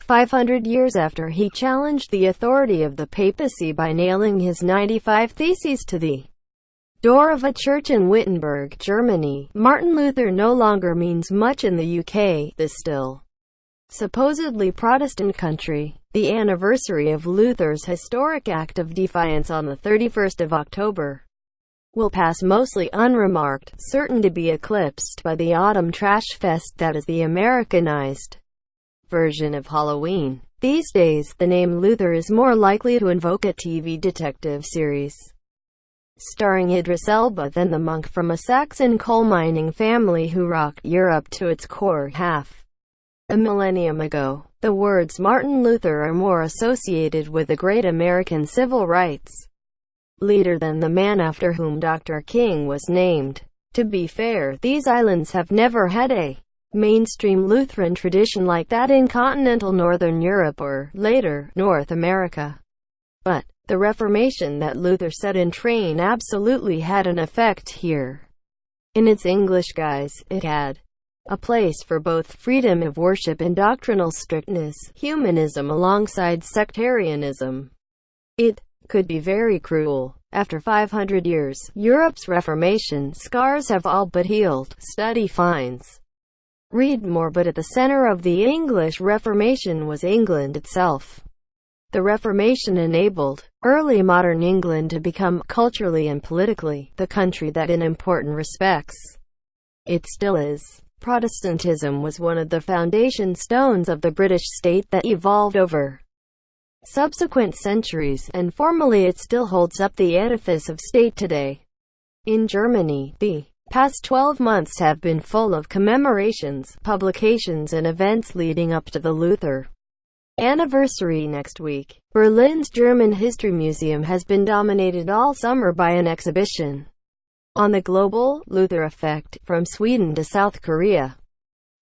500 years after he challenged the authority of the papacy by nailing his 95 Theses to the door of a church in Wittenberg, Germany. Martin Luther no longer means much in the UK, this still supposedly Protestant country. The anniversary of Luther's historic act of defiance on the 31st of October will pass mostly unremarked, certain to be eclipsed by the autumn trashfest that is the Americanized version of Halloween. These days, the name Luther is more likely to invoke a TV detective series starring Idris Elba than the monk from a Saxon coal mining family who rocked Europe to its core half a millennium ago. The words Martin Luther are more associated with the great American civil rights leader than the man after whom Dr. King was named. To be fair, these islands have never had a mainstream Lutheran tradition like that in continental Northern Europe or, later, North America. But the Reformation that Luther set in train absolutely had an effect here. In its English guise, it had a place for both freedom of worship and doctrinal strictness, humanism alongside sectarianism. It could be very cruel. After 500 years, Europe's Reformation scars have all but healed. Study finds. Read more. But at the center of the English Reformation was England itself. The Reformation enabled early modern England to become, culturally and politically, the country that in important respects it still is. Protestantism was one of the foundation stones of the British state that evolved over subsequent centuries, and formally it still holds up the edifice of state today. In Germany, the past 12 months have been full of commemorations, publications and events leading up to the Luther anniversary next week. Berlin's German History Museum has been dominated all summer by an exhibition on the global Luther effect, from Sweden to South Korea.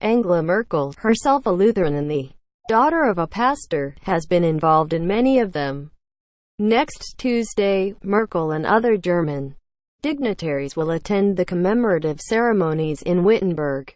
Angela Merkel, herself a Lutheran and the daughter of a pastor, has been involved in many of them. Next Tuesday, Merkel and other German dignitaries will attend the commemorative ceremonies in Wittenberg.